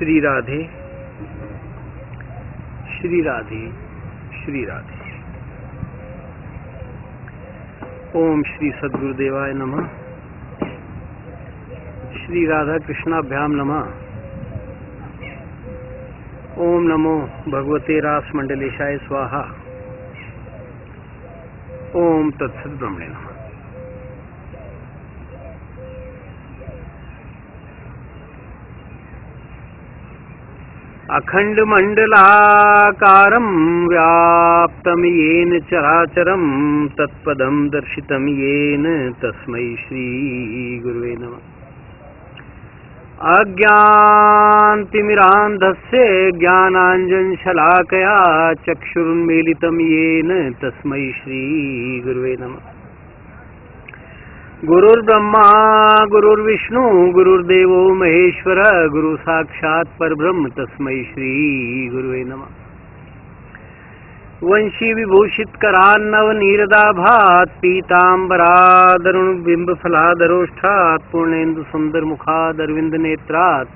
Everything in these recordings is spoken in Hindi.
श्री राधे श्री राधे श्री राधे। ओम श्री सद्गुरुदेवाय नमः। श्री राधा कृष्णाभ्याम नमः। ओम नमो भगवते रास मंडलेशाय स्वाहा। ओम तत्सत् ब्रह्मणे नमः। अखंड मंडलाकारं व्याप्तं येन चराचरं तत्पदं दर्शितं येन तस्मै श्री गुरुवे नमः। अज्ञानतिमिरान्धस्य ज्ञानाञ्जनशलाकया चक्षुरुन्मीलितं येन तस्मै श्री गुरुवे नमः। गुरुर्ब्रह्मा गुरुर्विष्णु गुरुर्देवो महेश्वर गुरु साक्षात् परब्रह्म तस्मै श्री गुरुवे नमः। वंशी विभूषित करान्नव नीरदाभात् पीतांबरादरुण बिंब फलादरोष्ठात् पूर्णेन्दु सुंदर मुखाद अरविंद नेत्रात्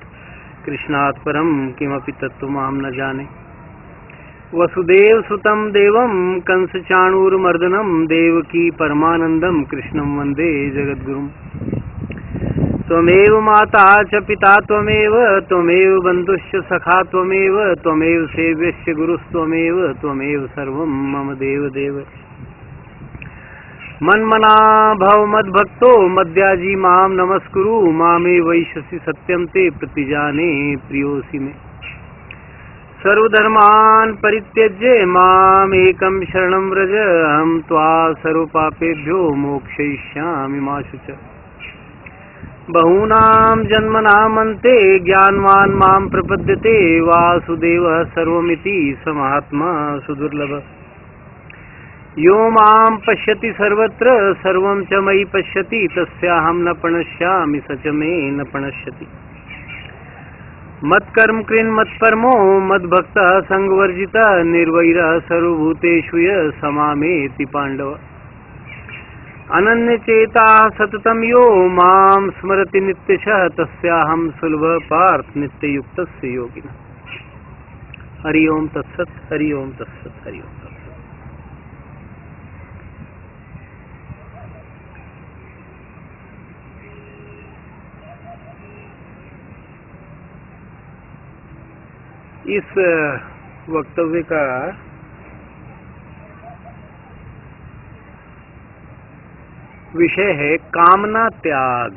कृष्णात् परम किमपि तत्त्वमां न जाने। वसुदेव सुतं देवं कंस चाणूरमर्दनं देवकी परमानंदं कृष्णं वंदे जगद्गुरुं। त्वमेव माता च पिता त्वमेव बन्धुश्च सखा त्वमेव सेव्यश्च गुरुस्त्वमेव सर्वं मम देव। मन्मना भव मद्भक्तो मद्याजी मां नमस्कुरु मामे वैश्यसि सत्यं ते प्रतिजाने प्रियोऽसि मे। सर्वधर्मान् परित्यज्य मामेकं शरणं व्रज अहं त्वा सर्वपापेभ्यो मोक्षयिष्यामि मा शुच। बहूनां जन्मनामन्ते ज्ञानवान् मां प्रपद्यते वासुदेवः सर्वमिति स महात्मा सुदुर्लभः। यो मां पश्यति सर्वत्र सर्वं च मयि पश्यति तस्याहं न प्रणश्यामि स च मे न प्रणश्यति। मत्कर्म कृन् मत्परमो मद्भक्तः संगवर्जितः निर्वैरः सर्वभूतेषु यः समामेति पाण्डव। अनन्यचेताः सततं यो मां स्मरति नित्यशः तस्याहं सुलभः पार्थ नित्ययुक्तस्य योगिनः। हरि ओम तत्सत् हरि ओम तत्सत् हरि ओम तत्सत्। इस वक्तव्य का विषय है कामना त्याग।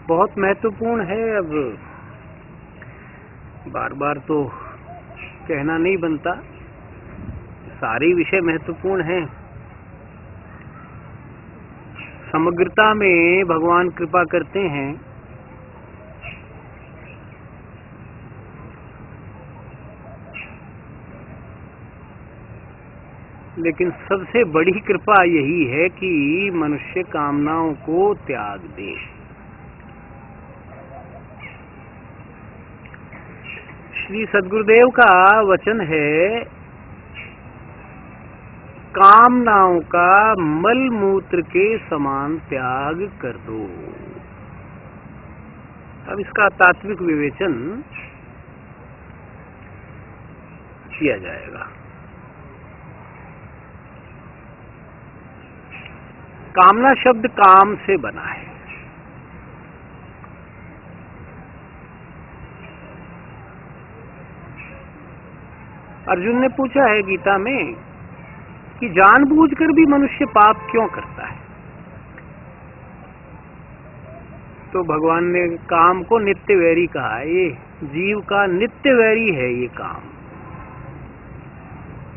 बहुत महत्वपूर्ण है। अब बार बार तो कहना नहीं बनता, सारे विषय महत्वपूर्ण हैं। समग्रता में भगवान कृपा करते हैं। लेकिन सबसे बड़ी कृपा यही है कि मनुष्य कामनाओं को त्याग दे। श्री सद्गुरुदेव का वचन है, कामनाओं का मल मूत्र के समान त्याग कर दो। अब इसका तात्विक विवेचन किया जाएगा। कामना शब्द काम से बना है। अर्जुन ने पूछा है गीता में कि जानबूझकर भी मनुष्य पाप क्यों करता है। तो भगवान ने काम को नित्य वैरी कहा है। ये जीव का नित्य वैरी है ये काम।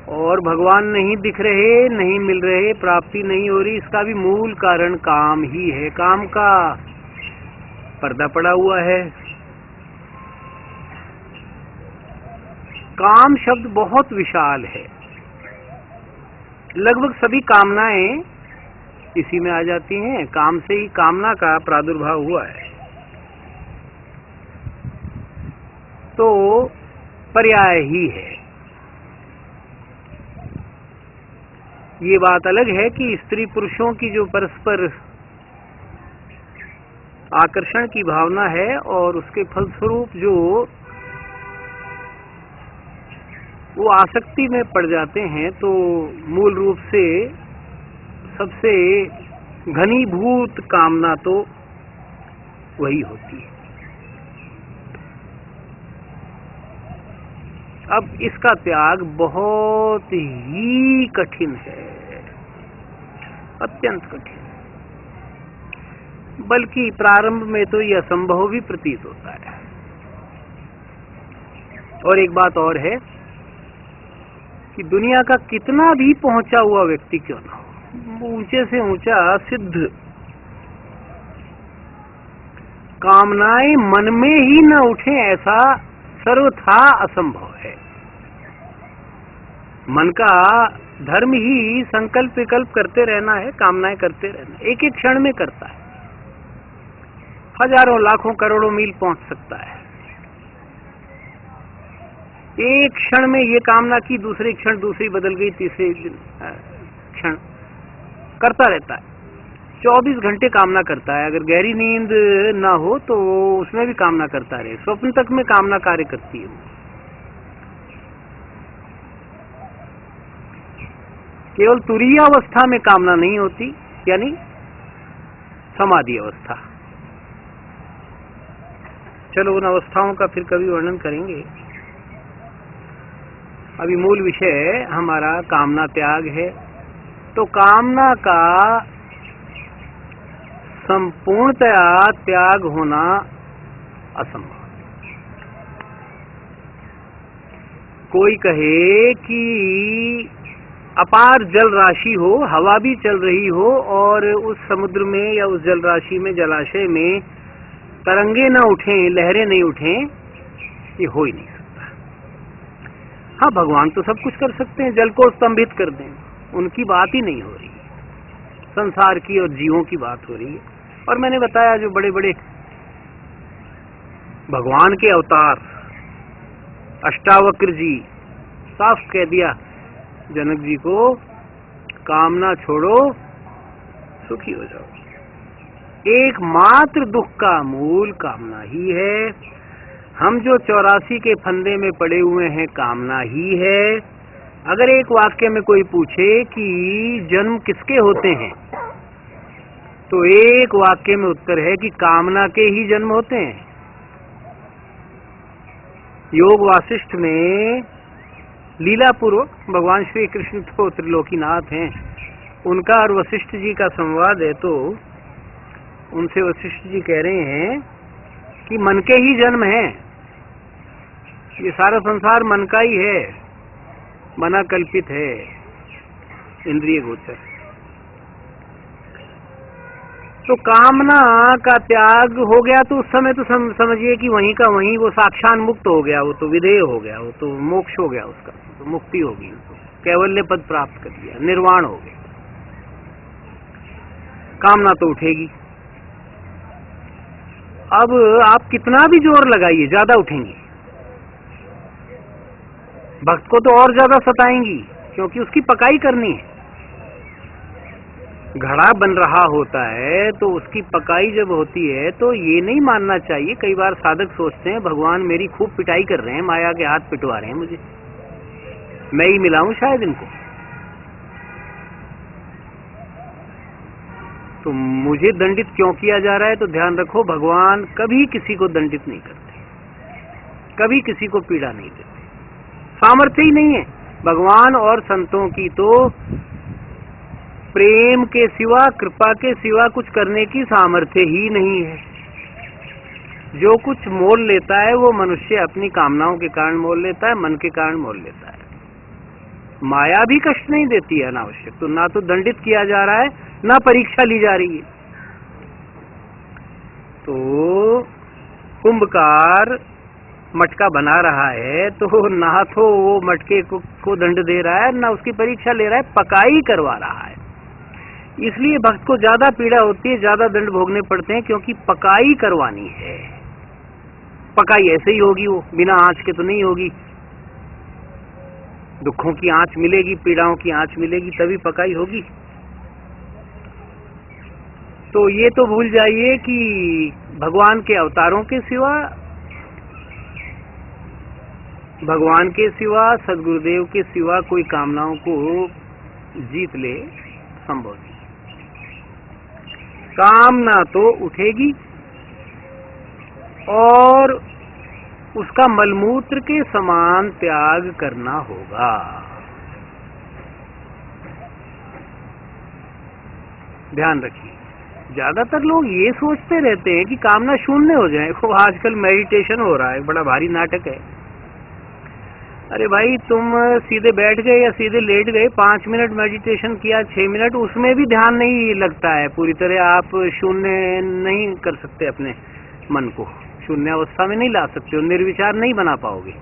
और भगवान नहीं दिख रहे, नहीं मिल रहे, प्राप्ति नहीं हो रही, इसका भी मूल कारण काम ही है। काम का पर्दा पड़ा हुआ है। काम शब्द बहुत विशाल है। लगभग सभी कामनाएं इसी में आ जाती हैं। काम से ही कामना का प्रादुर्भाव हुआ है। तो पर्याय ही है। ये बात अलग है कि स्त्री पुरुषों की जो परस्पर आकर्षण की भावना है और उसके फलस्वरूप जो वो आसक्ति में पड़ जाते हैं, तो मूल रूप से सबसे घनीभूत कामना तो वही होती है। अब इसका त्याग बहुत ही कठिन है, अत्यंत कठिन, बल्कि प्रारंभ में तो यह असंभव भी प्रतीत होता है। और एक बात और है कि दुनिया का कितना भी पहुंचा हुआ व्यक्ति क्यों ना हो, ऊंचे से ऊंचा सिद्ध, कामनाएं मन में ही न उठे ऐसा सर्वथा असंभव है। मन का धर्म ही संकल्प विकल्प करते रहना है, कामनाएं करते रहना, एक एक क्षण में करता है, हजारों लाखों करोड़ों मील पहुंच सकता है। एक क्षण में ये कामना की, दूसरे क्षण दूसरी बदल गई, तीसरे क्षण करता रहता है। 24 घंटे कामना करता है। अगर गहरी नींद ना हो तो उसमें भी कामना करता रहे, स्वप्न तक में कामना कार्य करती है। केवल तुरीय अवस्था में कामना नहीं होती, यानी समाधि अवस्था। चलो उन अवस्थाओं का फिर कभी वर्णन करेंगे। अभी मूल विषय हमारा कामना त्याग है। तो कामना का संपूर्णतया त्याग होना असंभव। कोई कहे कि अपार जल राशि हो, हवा भी चल रही हो और उस समुद्र में या उस जल राशि में, जलाशय में तरंगे न उठें, लहरें नहीं उठें, ये हो ही नहीं सकता। हाँ, भगवान तो सब कुछ कर सकते हैं, जल को स्तंभित कर दें, उनकी बात ही नहीं हो रही, संसार की और जीवों की बात हो रही है। और मैंने बताया जो बड़े बड़े भगवान के अवतार, अष्टावक्र जी, साफ कह दिया जनक जी को, कामना छोड़ो, सुखी हो जाओ। एकमात्र दुख का मूल कामना ही है। हम जो 84 के फंदे में पड़े हुए हैं, कामना ही है। अगर एक वाक्य में कोई पूछे कि जन्म किसके होते हैं, तो एक वाक्य में उत्तर है कि कामना के ही जन्म होते हैं। योग वासिष्ठ में लीलापूर्वक भगवान श्री कृष्ण तो त्रिलोकीनाथ हैं, उनका और वशिष्ठ जी का संवाद है। तो उनसे वशिष्ठ जी कह रहे हैं कि मन के ही जन्म है, ये सारा संसार मन का ही है, मना कल्पित है, इंद्रिय गोचर। तो कामना का त्याग हो गया तो उस समय तो समझिए कि वहीं का वहीं वो साक्षात मुक्त हो गया, वो तो विधेय हो गया, वो तो मोक्ष हो गया, उसका तो मुक्ति होगी, कैवल्य पद प्राप्त कर लिया, निर्वाण हो गया। कामना तो उठेगी। अब आप कितना भी जोर लगाइए, ज्यादा उठेंगी, भक्त को तो और ज्यादा सताएंगी, क्योंकि उसकी पकाई करनी है। घड़ा बन रहा होता है तो उसकी पकाई जब होती है तो ये नहीं मानना चाहिए। कई बार साधक सोचते हैं भगवान मेरी खूब पिटाई कर रहे हैं, माया के हाथ पिटवा रहे हैं मुझे, मैं ही मिलाऊं शायद इनको, तो मुझे दंडित क्यों किया जा रहा है। तो ध्यान रखो, भगवान कभी किसी को दंडित नहीं करते, कभी किसी को पीड़ा नहीं देते, सामर्थ्य ही नहीं है। भगवान और संतों की तो प्रेम के सिवा, कृपा के सिवा कुछ करने की सामर्थ्य ही नहीं है। जो कुछ मोल लेता है वो मनुष्य अपनी कामनाओं के कारण मोल लेता है, मन के कारण मोल लेता है। माया भी कष्ट नहीं देती है अनावश्यक, तो ना तो दंडित किया जा रहा है, ना परीक्षा ली जा रही है। तो कुंभकार मटका बना रहा है तो ना तो वो मटके को दंड दे रहा है, ना उसकी परीक्षा ले रहा है, पकाई करवा रहा है। इसलिए भक्त को ज्यादा पीड़ा होती है, ज्यादा दंड भोगने पड़ते हैं, क्योंकि पकाई करवानी है। पकाई ऐसे ही होगी, वो बिना आंच के तो नहीं होगी। दुखों की आंच मिलेगी, पीड़ाओं की आंच मिलेगी, तभी पकाई होगी। तो ये तो भूल जाइए कि भगवान के अवतारों के सिवा, भगवान के सिवा, सदगुरुदेव के सिवा कोई कामनाओं को जीत ले संभव नहीं। कामना तो उठेगी और उसका मलमूत्र के समान त्याग करना होगा। ध्यान रखिए, ज्यादातर लोग ये सोचते रहते हैं कि कामना शून्य हो जाए। वो आजकल मेडिटेशन हो रहा है, बड़ा भारी नाटक है। अरे भाई, तुम सीधे बैठ गए या सीधे लेट गए, 5 मिनट मेडिटेशन किया, 6 मिनट, उसमें भी ध्यान नहीं लगता है पूरी तरह। आप शून्य नहीं कर सकते, अपने मन को शून्य अवस्था में नहीं ला सकते हो, निर्विचार नहीं बना पाओगे।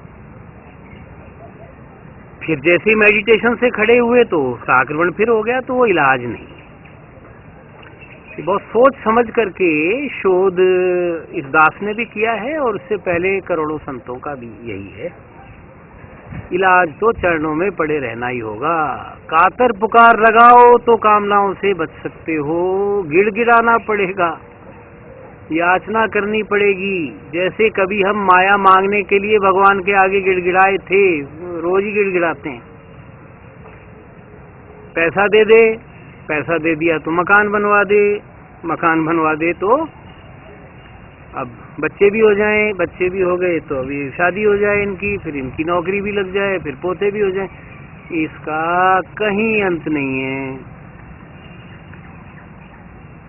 फिर जैसे ही मेडिटेशन से खड़े हुए तो उसका आक्रमण फिर हो गया, तो वो इलाज नहीं। बहुत सोच समझ करके शोध इस दास ने भी किया है और उससे पहले करोड़ों संतों का भी यही है। इलाज तो चरणों में पड़े रहना ही होगा। कातर पुकार लगाओ तो कामनाओं से बच सकते हो। गिड़गिड़ाना पड़ेगा, याचना करनी पड़ेगी। जैसे कभी हम माया मांगने के लिए भगवान के आगे गिड़गिड़ाए थे, रोज ही गिड़गिड़ाते हैं। पैसा दे दे, पैसा दे दिया तो मकान बनवा दे, मकान बनवा दे तो अब बच्चे भी हो जाएं, बच्चे भी हो गए तो अभी शादी हो जाए इनकी, फिर इनकी नौकरी भी लग जाए, फिर पोते भी हो जाए। इसका कहीं अंत नहीं है।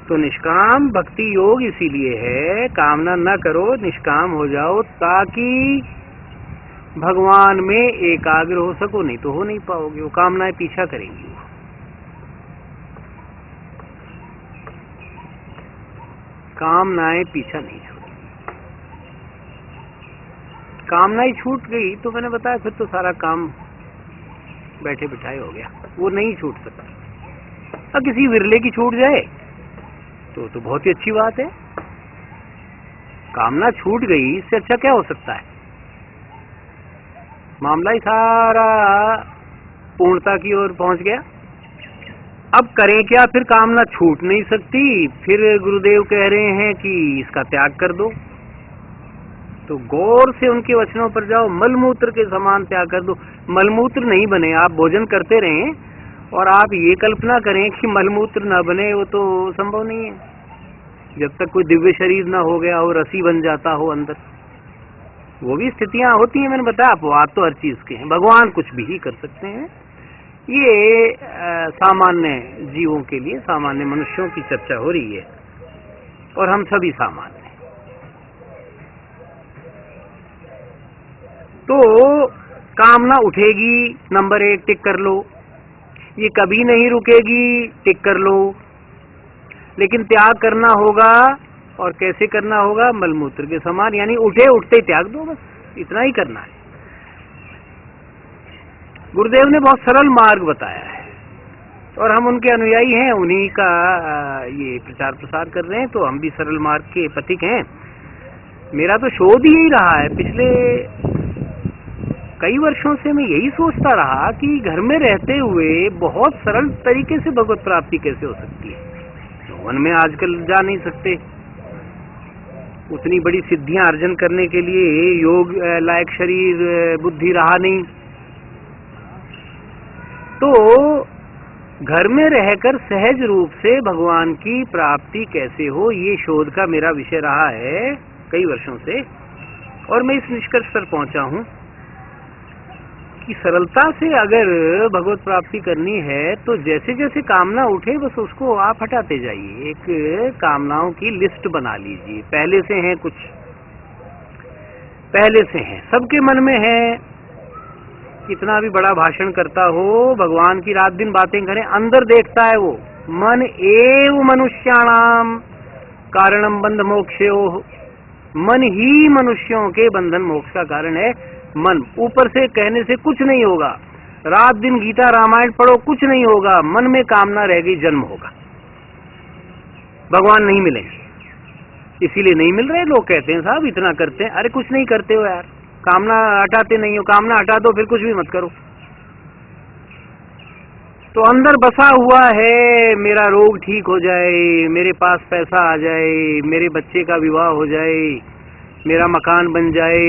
तो निष्काम भक्ति योग इसीलिए है, कामना न करो, निष्काम हो जाओ, ताकि भगवान में एकाग्र हो सको। नहीं तो हो नहीं पाओगे, वो कामनाएं पीछा करेंगी। कामनाएं पीछा नहीं छोड़ेंगी। कामनाएं छूट गई तो मैंने बताया फिर तो सारा काम बैठे बिठाए हो गया, वो नहीं छूट सकता। अब किसी विरले की छूट जाए तो बहुत ही अच्छी बात है। कामना छूट गई, इससे अच्छा क्या हो सकता है। मामला ही सारा पूर्णता की ओर पहुंच गया। अब करें क्या, फिर कामना छूट नहीं सकती। फिर गुरुदेव कह रहे हैं कि इसका त्याग कर दो। तो गौर से उनके वचनों पर जाओ, मलमूत्र के समान त्याग कर दो। मलमूत्र नहीं बने, आप भोजन करते रहें और आप ये कल्पना करें कि मलमूत्र न बने, वो तो संभव नहीं है। जब तक कोई दिव्य शरीर ना हो गया हो, रसी बन जाता हो अंदर, वो भी स्थितियां होती हैं। मैंने बताया, अपवाद तो हर चीज के हैं, भगवान कुछ भी कर सकते हैं। ये सामान्य जीवों के लिए, सामान्य मनुष्यों की चर्चा हो रही है और हम सभी सामान्य। तो कामना उठेगी, नंबर 1 टिक कर लो। ये कभी नहीं रुकेगी, टिक कर लो। लेकिन त्याग करना होगा, और कैसे करना होगा, मलमूत्र के समान, यानी उठे उठते ही त्याग दो, बस इतना ही करना है। गुरुदेव ने बहुत सरल मार्ग बताया है और हम उनके अनुयायी हैं, उन्हीं का ये प्रचार प्रसार कर रहे हैं, तो हम भी सरल मार्ग के पथिक हैं। मेरा तो शोध ही यही रहा है। पिछले कई वर्षों से मैं यही सोचता रहा कि घर में रहते हुए बहुत सरल तरीके से भगवत प्राप्ति कैसे हो सकती है। वन में आजकल जा नहीं सकते, उतनी बड़ी सिद्धियां अर्जन करने के लिए योग लायक शरीर बुद्धि रहा नहीं। तो घर में रहकर सहज रूप से भगवान की प्राप्ति कैसे हो, ये शोध का मेरा विषय रहा है कई वर्षों से। और मैं इस निष्कर्ष पर पहुंचा हूं कि सरलता से अगर भगवत प्राप्ति करनी है तो जैसे जैसे कामना उठे बस उसको आप हटाते जाइए। एक कामनाओं की लिस्ट बना लीजिए। पहले से हैं, कुछ पहले से हैं, सबके मन में है। कितना भी बड़ा भाषण करता हो, भगवान की रात दिन बातें करें, अंदर देखता है वो। मन एव मनुष्याणाम कारणम बंध मोक्षयोः। मन ही मनुष्यों के बंधन मोक्ष का कारण है। मन, ऊपर से कहने से कुछ नहीं होगा। रात दिन गीता रामायण पढ़ो, कुछ नहीं होगा। मन में कामना रह गई, जन्म होगा। भगवान नहीं मिलेंगे, इसीलिए नहीं मिल रहे। लोग कहते हैं साहब इतना करते हैं, अरे कुछ नहीं करते हो यार, कामना हटाते नहीं हो। कामना हटा दो, फिर कुछ भी मत करो। तो अंदर बसा हुआ है मेरा रोग ठीक हो जाए, मेरे पास पैसा आ जाए, मेरे बच्चे का विवाह हो जाए, मेरा मकान बन जाए,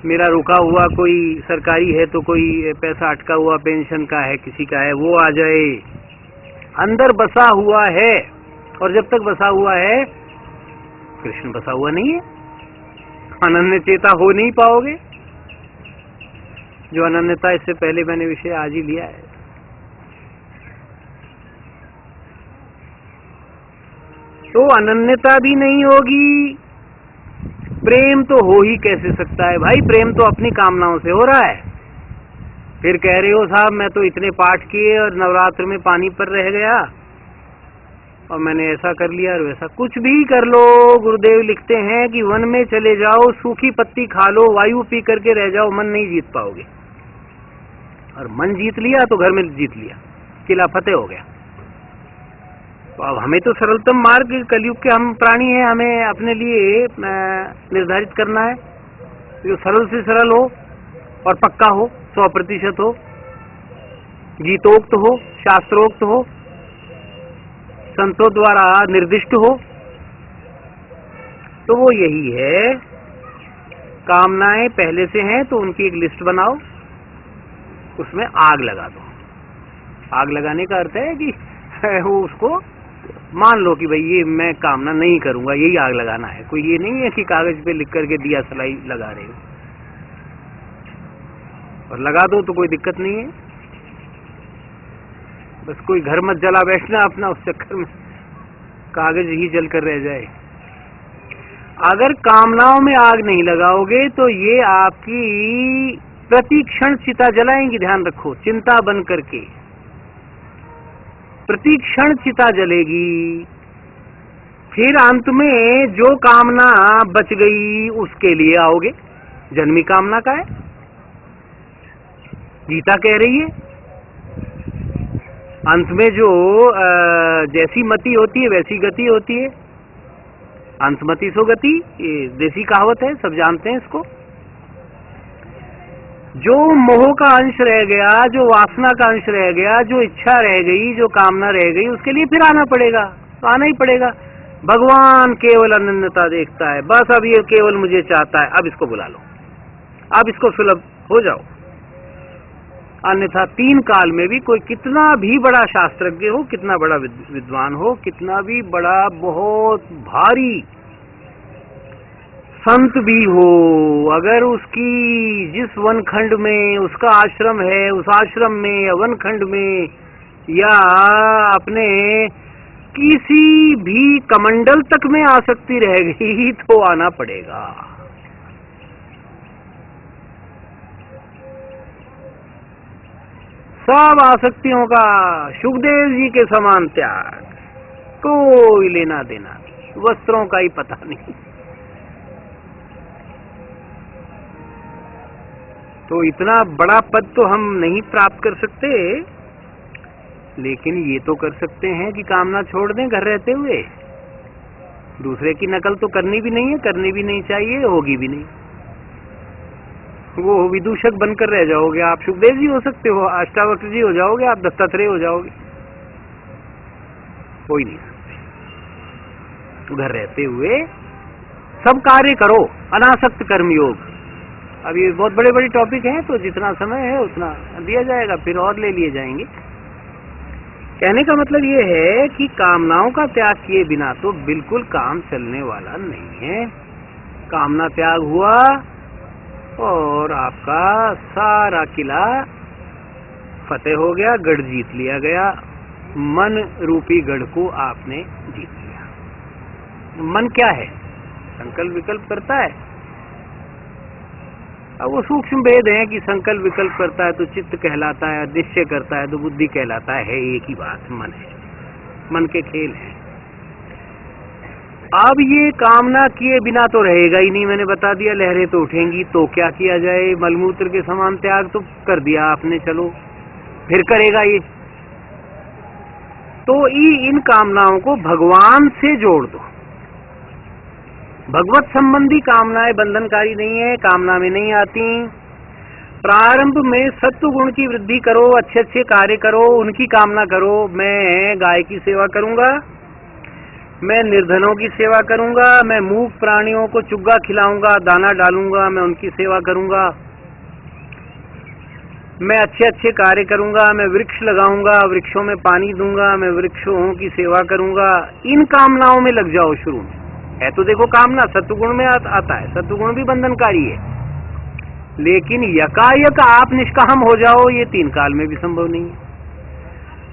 मेरा रुका हुआ कोई सरकारी है तो कोई पैसा अटका हुआ पेंशन का है किसी का है वो आ जाए। अंदर बसा हुआ है, और जब तक बसा हुआ है कृष्ण बसा हुआ नहीं है, अनन्य चेता हो नहीं पाओगे। जो अनन्यता, इससे पहले मैंने विषय आज ही लिया है। तो अनन्यता भी नहीं होगी, प्रेम तो हो ही कैसे सकता है भाई? प्रेम तो अपनी कामनाओं से हो रहा है। फिर कह रहे हो साहब मैं तो इतने पाठ किए और नवरात्र में पानी पर रह गया और मैंने ऐसा कर लिया और वैसा। कुछ भी कर लो, गुरुदेव लिखते हैं कि वन में चले जाओ, सूखी पत्ती खा लो, वायु पी करके रह जाओ, मन नहीं जीत पाओगे। और मन जीत लिया तो घर में जीत लिया, किला फतेह हो गया। तो अब हमें तो सरलतम मार्ग, कलयुग के हम प्राणी हैं, हमें अपने लिए निर्धारित करना है जो सरल से सरल हो और पक्का हो, 100% हो, गीतोक्त हो, शास्त्रोक्त हो, संतों द्वारा निर्दिष्ट हो। तो वो यही है, कामनाएं पहले से हैं तो उनकी एक लिस्ट बनाओ, उसमें आग लगा दो। आग लगाने का अर्थ है कि वो उसको मान लो कि भाई ये मैं कामना नहीं करूंगा, यही आग लगाना है। कोई ये नहीं है कि कागज पे लिख करके दिया सलाई लगा रहे हो, और लगा दो तो कोई दिक्कत नहीं है। बस कोई घर मत जला बैठना अपना उस चक्कर में, कागज ही जल कर रह जाए। अगर कामनाओं में आग नहीं लगाओगे तो ये आपकी प्रतिक्षण चिता जलाएंगी। ध्यान रखो, चिंता बन करके प्रतिक्षण चिता जलेगी। फिर अंत में जो कामना बच गई उसके लिए आओगे। जन्मी कामना का है, गीता कह रही है। अंत में जो जैसी मति होती है वैसी गति होती है। अंतमति सो गति, ये देसी कहावत है, सब जानते हैं इसको। जो मोह का अंश रह गया, जो वासना का अंश रह गया, जो इच्छा रह गई, जो कामना रह गई, उसके लिए फिर आना पड़ेगा, तो आना ही पड़ेगा। भगवान केवल अनन्यता देखता है, बस अब ये केवल मुझे चाहता है, अब इसको बुला लो, अब इसको सुलभ हो जाओ। अन्यथा 3 काल में भी कोई कितना भी बड़ा शास्त्रज्ञ हो, कितना बड़ा विद्वान हो, कितना भी बड़ा बहुत भारी संत भी हो, अगर उसकी जिस वनखंड में उसका आश्रम है, उस आश्रम में या वनखंड में या अपने किसी भी कमंडल तक में आसक्ति रह गई तो आना पड़ेगा। सब आसक्तियों का सुखदेव जी के समान त्याग, कोई लेना देना नहीं, वस्त्रों का ही पता नहीं। तो इतना बड़ा पद तो हम नहीं प्राप्त कर सकते, लेकिन ये तो कर सकते हैं कि कामना छोड़ दें घर रहते हुए। दूसरे की नकल तो करनी भी नहीं है, करनी भी नहीं चाहिए, होगी भी नहीं। वो विदूषक बनकर रह जाओगे आप, सुखदेव जी हो सकते हो, अष्टावक्र जी हो जाओगे आप, दत्तात्रेय हो जाओगे, कोई नहीं सकते। घर रहते हुए सब कार्य करो, अनासक्त कर्मयोग। अब ये बहुत बड़े बड़े टॉपिक हैं, तो जितना समय है उतना दिया जाएगा, फिर और ले लिए जाएंगे। कहने का मतलब ये है कि कामनाओं का त्याग किए बिना तो बिल्कुल काम चलने वाला नहीं है। कामना त्याग हुआ और आपका सारा किला फतेह हो गया, गढ़ जीत लिया गया। मन रूपी गढ़ को आपने जीत लिया। मन क्या है? संकल्प विकल्प करता है। अब वो सूक्ष्म भेद है कि संकल्प विकल्प करता है तो चित्त कहलाता है, निश्चय करता है तो बुद्धि कहलाता है। एक ही बात मन है, मन के खेल है। अब ये कामना किए बिना तो रहेगा ही नहीं, मैंने बता दिया। लहरें तो उठेंगी, तो क्या किया जाए? मलमूत्र के समान त्याग तो कर दिया आपने, चलो फिर करेगा ये। तो इन कामनाओं को भगवान से जोड़ दो। भगवत संबंधी कामनाएं बंधनकारी नहीं है, कामना में नहीं आती। प्रारंभ में सत्व गुण की वृद्धि करो, अच्छे अच्छे कार्य करो, उनकी कामना करो। मैं गाय की सेवा करूंगा, मैं निर्धनों की सेवा करूंगा, मैं मूक प्राणियों को चुग्गा खिलाऊंगा, दाना डालूंगा, मैं उनकी सेवा करूंगा, मैं अच्छे अच्छे कार्य करूंगा, मैं वृक्ष लगाऊंगा, वृक्षों में पानी दूंगा, मैं वृक्षों की सेवा करूंगा। इन कामनाओं में लग जाओ शुरू में। है तो देखो कामना सत्वगुण में आता है, सत्वगुण भी बंधनकारी है, लेकिन यकायक आप निष्काम हो जाओ ये 3 काल में भी संभव नहीं है।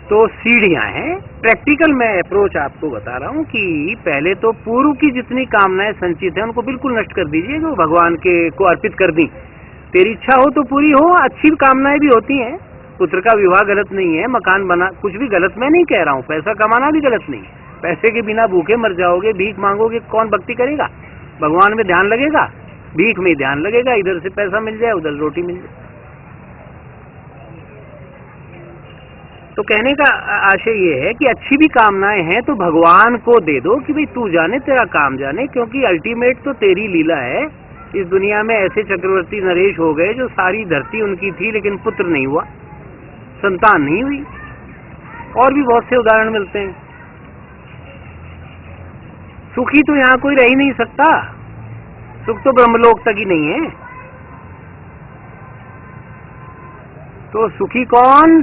तो सीढ़ियां हैं, प्रैक्टिकल मैं अप्रोच आपको बता रहा हूं कि पहले तो पूर्व की जितनी कामनाएं संचित हैं उनको बिल्कुल नष्ट कर दीजिए, जो भगवान के को अर्पित कर दी। तेरी इच्छा हो तो पूरी हो। अच्छी कामनाएं भी होती हैं, पुत्र का विवाह गलत नहीं है, मकान बना, कुछ भी गलत मैं नहीं कह रहा हूं, पैसा कमाना भी गलत नहीं है। पैसे के बिना भूखे मर जाओगे, भीख मांगोगे, कौन भक्ति करेगा? भगवान में ध्यान लगेगा? भीख में ध्यान लगेगा, इधर से पैसा मिल जाए उधर रोटी मिल जाए। तो कहने का आशय ये है कि अच्छी भी कामनाएं हैं तो भगवान को दे दो कि भाई तू जाने, तेरा काम जाने, क्योंकि अल्टीमेट तो तेरी लीला है। इस दुनिया में ऐसे चक्रवर्ती नरेश हो गए जो सारी धरती उनकी थी लेकिन पुत्र नहीं हुआ, संतान नहीं हुई। और भी बहुत से उदाहरण मिलते हैं। सुखी तो यहाँ कोई रह ही नहीं सकता, सुख तो ब्रह्मलोक तक ही नहीं है। तो सुखी कौन?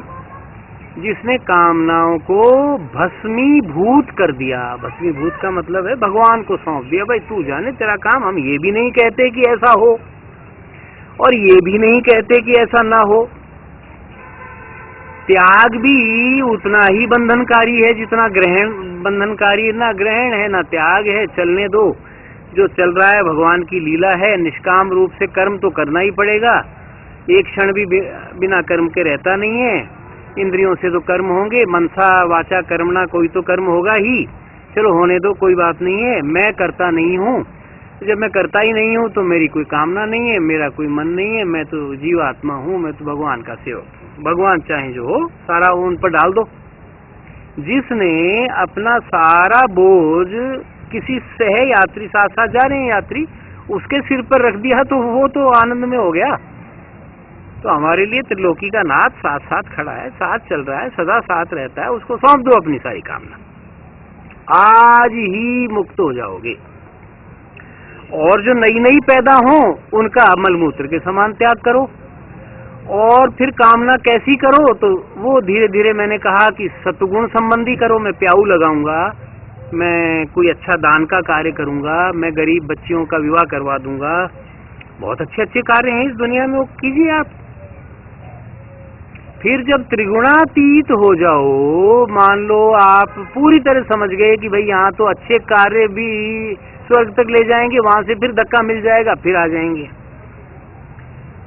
जिसने कामनाओं को भस्मीभूत कर दिया। भस्मीभूत का मतलब है भगवान को सौंप दिया, भाई तू जाने, तेरा काम। हम ये भी नहीं कहते कि ऐसा हो और ये भी नहीं कहते कि ऐसा ना हो। त्याग भी उतना ही बंधनकारी है जितना ग्रहण बंधनकारी। ना ग्रहण है ना त्याग है, चलने दो। जो चल रहा है भगवान की लीला है। निष्काम रूप से कर्म तो करना ही पड़ेगा, एक क्षण भी बिना कर्म के रहता नहीं है। इंद्रियों से तो कर्म होंगे, मनसा वाचा कर्मणा, कोई तो कर्म होगा ही। चलो होने दो, कोई बात नहीं है। मैं करता नहीं हूँ, जब मैं करता ही नहीं हूँ तो मेरी कोई कामना नहीं है, मेरा कोई मन नहीं है, मैं तो जीवात्मा हूँ, मैं तो भगवान का सेवक हूँ। भगवान चाहे जो हो सारा उन पर डाल दो। जिसने अपना सारा बोझ किसी सह यात्री, साथ साथ जा रहे हैं यात्री, उसके सिर पर रख दिया तो वो तो आनंद में हो गया। तो हमारे लिए त्रिलोकी का नाथ साथ साथ खड़ा है, साथ चल रहा है, सदा साथ रहता है। उसको सौंप दो अपनी सारी कामना, आज ही मुक्त हो जाओगे। और जो नई नई पैदा हो उनका मलमूत्र के समान त्याग करो। और फिर कामना कैसी करो? तो वो धीरे धीरे, मैंने कहा कि सत्गुण संबंधी करो। मैं प्याऊ लगाऊंगा, मैं कोई अच्छा दान का कार्य करूंगा, मैं गरीब बच्चियों का विवाह करवा दूंगा। बहुत अच्छे अच्छे कार्य हैं इस दुनिया में, वो कीजिए आप। फिर जब त्रिगुणातीत हो जाओ, मान लो आप पूरी तरह समझ गए कि भाई यहाँ तो अच्छे कार्य भी स्वर्ग तक ले जाएंगे, वहां से फिर धक्का मिल जाएगा, फिर आ जाएंगे।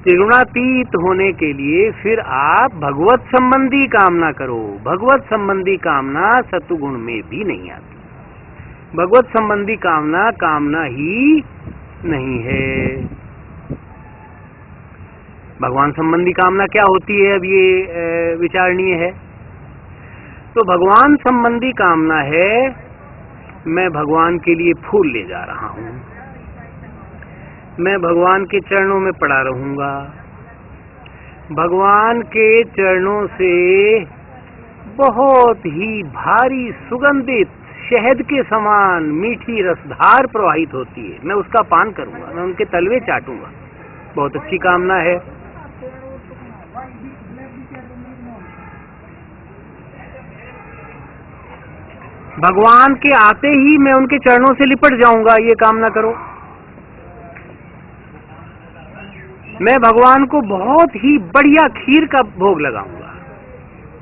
त्रिगुणातीत होने के लिए फिर आप भगवत संबंधी कामना करो। भगवत संबंधी कामना सत्वगुण में भी नहीं आती। भगवत संबंधी कामना कामना ही नहीं है। भगवान संबंधी कामना क्या होती है, अब ये विचारणीय है। तो भगवान संबंधी कामना है, मैं भगवान के लिए फूल ले जा रहा हूँ, मैं भगवान के चरणों में पड़ा रहूंगा, भगवान के चरणों से बहुत ही भारी सुगंधित शहद के समान मीठी रसधार प्रवाहित होती है, मैं उसका पान करूंगा, मैं उनके तलवे चाटूंगा। बहुत अच्छी कामना है। भगवान के आते ही मैं उनके चरणों से लिपट जाऊंगा, ये कामना करो। मैं भगवान को बहुत ही बढ़िया खीर का भोग लगाऊंगा,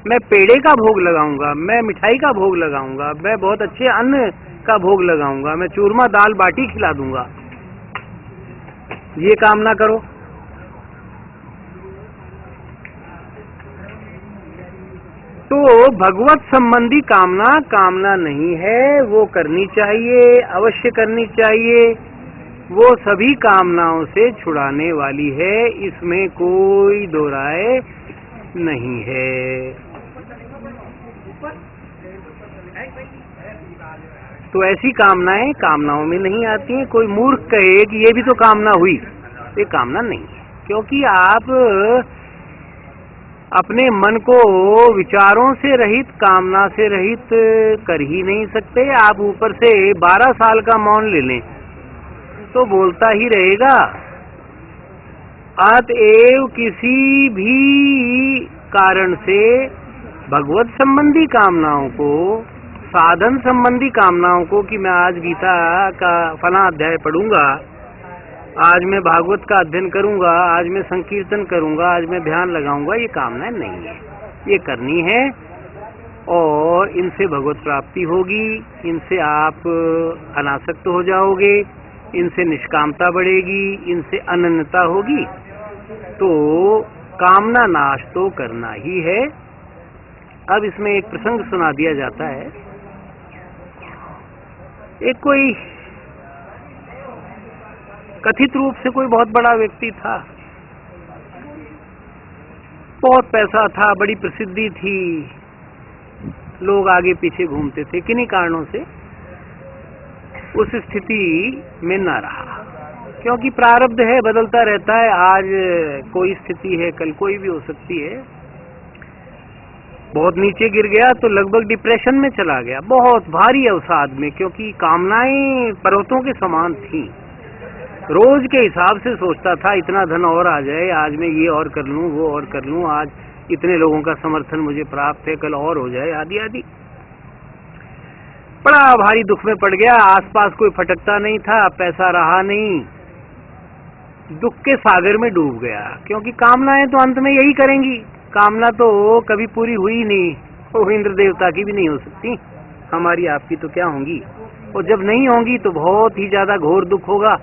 मैं पेड़े का भोग लगाऊंगा, मैं मिठाई का भोग लगाऊंगा, मैं बहुत अच्छे अन्न का भोग लगाऊंगा, मैं चूरमा दाल बाटी खिला दूंगा, ये कामना करो। तो भगवत संबंधी कामना कामना नहीं है, वो करनी चाहिए, अवश्य करनी चाहिए। वो सभी कामनाओं से छुड़ाने वाली है, इसमें कोई दो राय नहीं है। तो ऐसी कामनाएं कामनाओं में नहीं आती हैं। कोई मूर्ख कहे कि ये भी तो कामना हुई, ये कामना नहीं है। क्योंकि आप अपने मन को विचारों से रहित, कामना से रहित कर ही नहीं सकते। आप ऊपर से 12 साल का मौन ले लें तो बोलता ही रहेगा। अतएव किसी भी कारण से भगवत संबंधी कामनाओं को, साधन संबंधी कामनाओं को कि मैं आज गीता का फला अध्याय पढ़ूंगा, आज मैं भागवत का अध्ययन करूंगा, आज मैं संकीर्तन करूंगा, आज मैं ध्यान लगाऊंगा, ये कामना नहीं है। ये करनी है और इनसे भगवत प्राप्ति होगी, इनसे आप अनासक्त हो जाओगे, इनसे निष्कामता बढ़ेगी, इनसे अनन्यता होगी। तो कामना नाश तो करना ही है। अब इसमें एक प्रसंग सुना दिया जाता है। एक कोई कथित रूप से कोई बहुत बड़ा व्यक्ति था, बहुत पैसा था, बड़ी प्रसिद्धि थी, लोग आगे पीछे घूमते थे। किन्हीं कारणों से उस स्थिति में न रहा, क्योंकि प्रारब्ध है, बदलता रहता है। आज कोई स्थिति है, कल कोई भी हो सकती है। बहुत नीचे गिर गया तो लगभग डिप्रेशन में चला गया, बहुत भारी अवसाद में, क्योंकि कामनाएं पर्वतों के समान थी। रोज के हिसाब से सोचता था इतना धन और आ जाए, आज मैं ये और कर लूं, वो और कर लूं, आज इतने लोगों का समर्थन मुझे प्राप्त है, कल और हो जाए, आदि आदि। बड़ा भारी दुख में पड़ गया। आसपास कोई फटकता नहीं था, पैसा रहा नहीं, दुख के सागर में डूब गया। क्योंकि कामनाएं तो अंत में यही करेंगी, कामना तो कभी पूरी हुई नहीं, वो इंद्र देवता की भी नहीं हो सकती, हमारी आपकी तो क्या होंगी। और जब नहीं होंगी तो बहुत ही ज्यादा घोर दुख होगा।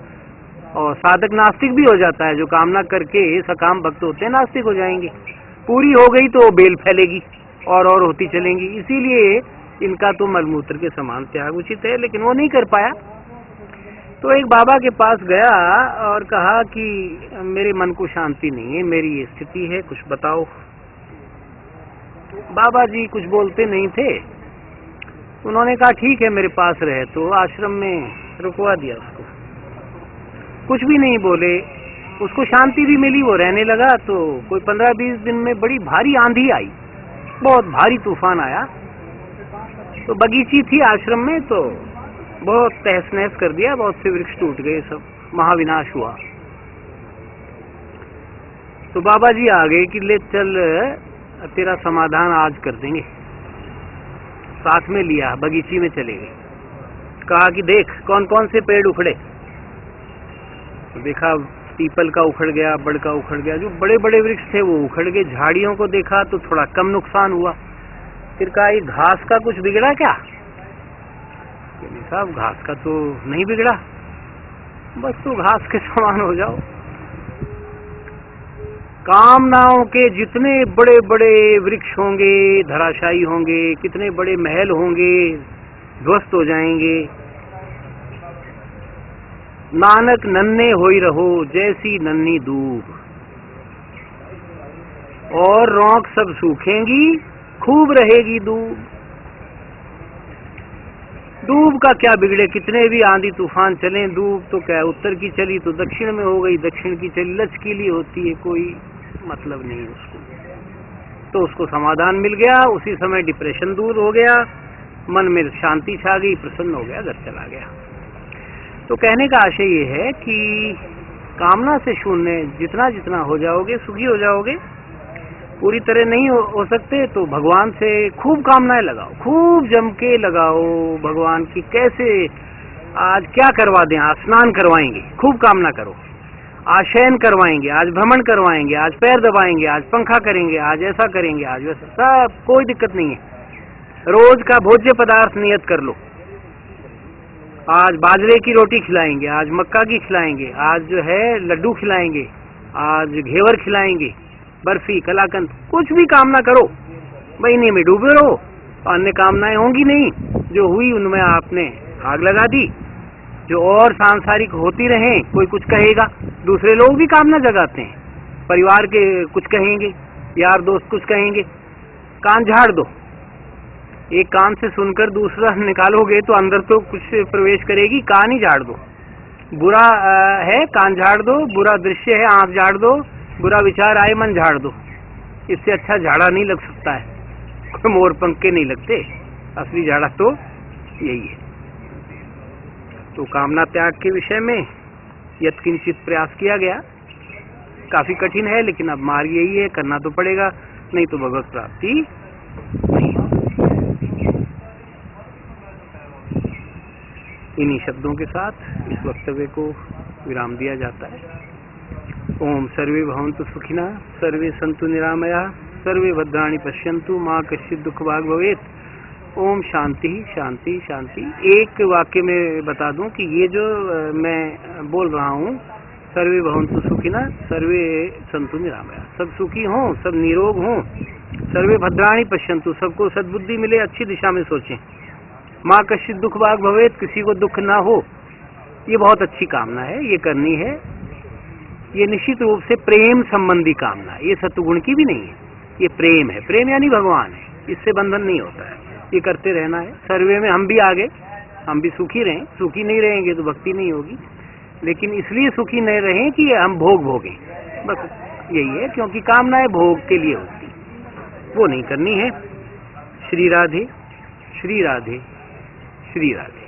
और साधक नास्तिक भी हो जाता है, जो कामना करके सकाम भक्त होते हैं नास्तिक हो जाएंगे। पूरी हो गई तो बेल फैलेगी और होती चलेंगी। इसीलिए इनका तो मलमूत्र के समान त्याग उचित है, लेकिन वो नहीं कर पाया। तो एक बाबा के पास गया और कहा कि मेरे मन को शांति नहीं है, मेरी ये स्थिति है, कुछ बताओ। बाबा जी कुछ बोलते नहीं थे। उन्होंने कहा ठीक है मेरे पास रहे। तो आश्रम में रुकवा दिया उसको, कुछ भी नहीं बोले, उसको शांति भी मिली, वो रहने लगा। तो कोई 15-20 दिन में बड़ी भारी आंधी आई, बहुत भारी तूफान आया। तो बगीची थी आश्रम में, तो बहुत तहस नहस कर दिया, बहुत से वृक्ष टूट गए, सब महाविनाश हुआ। तो बाबा जी आ गए कि ले चल तेरा समाधान आज कर देंगे। साथ में लिया, बगीची में चले गए। कहा कि देख कौन कौन से पेड़ उखड़े। तो देखा पीपल का उखड़ गया, बड़ का उखड़ गया, जो बड़े बड़े वृक्ष थे वो उखड़ गए। झाड़ियों को देखा तो थोड़ा कम नुकसान हुआ। फिर कहा ये घास का कुछ बिगड़ा क्या? साहब घास का तो नहीं बिगड़ा, बस तो घास के समान हो जाओ। कामनाओं के जितने बड़े बड़े वृक्ष होंगे धराशायी होंगे, कितने बड़े महल होंगे ध्वस्त हो जाएंगे। नानक नन्हे होई रहो जैसी नन्ही दूब, और रौंक सब सूखेंगी खूब रहेगी दूब। दूब का क्या बिगड़े, कितने भी आंधी तूफान चले, दूब तो क्या उत्तर की चली तो दक्षिण में हो गई, दक्षिण की चली लचकीली होती है, कोई मतलब नहीं उसको। तो उसको समाधान मिल गया, उसी समय डिप्रेशन दूर हो गया, मन में शांति छा गई, प्रसन्न हो गया, घर चला गया। तो कहने का आशय ये है कि कामना से शून्य जितना जितना हो जाओगे सुखी हो जाओगे। पूरी तरह नहीं हो सकते तो भगवान से खूब कामनाएं लगाओ, खूब जम के लगाओ भगवान की। कैसे आज क्या करवा दें, आज स्नान करवाएंगे, खूब कामना करो। आज शयन करवाएंगे, आज भ्रमण करवाएंगे, आज पैर दबाएंगे, आज पंखा करेंगे, आज ऐसा करेंगे, आज वैसा, सब कोई दिक्कत नहीं है। रोज का भोज्य पदार्थ नियत कर लो। आज बाजरे की रोटी खिलाएंगे, आज मक्का की खिलाएंगे, आज जो है लड्डू खिलाएंगे, आज घेवर खिलाएंगे, बर्फी, कलाकंद, कुछ भी कामना करो। महीने में डूबे रहो, अन्य कामनाएं होंगी नहीं। जो हुई उनमें आपने आग लगा दी। जो और सांसारिक होती रहे, कोई कुछ कहेगा, दूसरे लोग भी कामना जगाते हैं, परिवार के कुछ कहेंगे, यार दोस्त कुछ कहेंगे, कान झाड़ दो। एक कान से सुनकर दूसरा निकालोगे तो अंदर तो कुछ प्रवेश करेगी, कान ही झाड़ दो। बुरा है कान झाड़ दो, बुरा दृश्य है आंख झाड़ दो, बुरा विचार आए मन झाड़ दो। इससे अच्छा झाड़ा नहीं लग सकता है, कोई मोर पंख के नहीं लगते। असली झाड़ा तो यही है। तो कामना त्याग के विषय में यत्किंचित प्रयास किया गया। काफी कठिन है, लेकिन अब मार्ग यही है, करना तो पड़ेगा, नहीं तो भगवत प्राप्ति नहीं। इन्हीं शब्दों के साथ इस वक्तव्य को विराम दिया जाता है। ओम सर्वे भवन्तु सुखिनः, सर्वे सन्तु निरामयाः, सर्वे भद्राणि पश्यन्तु, मां कश्चित् दुःख भाग् भवेत्। ओम शांति शांति शांति। एक वाक्य में बता दूं कि ये जो मैं बोल रहा हूँ, सर्वे भवन्तु सुखिनः, सर्वे सन्तु निरामयाः, सब सुखी हों, सब निरोग हों, सर्वे भद्राणि पश्यन्तु, सबको सद्बुद्धि मिले, अच्छी दिशा में सोचें, मां कश्चित् दुःख भाग् भवेत्, किसी को दुख ना हो। ये बहुत अच्छी कामना है, ये करनी है। ये निश्चित रूप से प्रेम संबंधी कामना है, ये सत्वगुण की भी नहीं है, ये प्रेम है। प्रेम यानी भगवान है, इससे बंधन नहीं होता है, ये करते रहना है। सर्वे में हम भी आगे, हम भी सुखी रहें। सुखी नहीं रहेंगे तो भक्ति नहीं होगी, लेकिन इसलिए सुखी नहीं रहें कि हम भोग भोगें, बस यही है। क्योंकि कामनाएं भोग के लिए होती, वो नहीं करनी है। श्री राधे श्री राधे श्री राधे।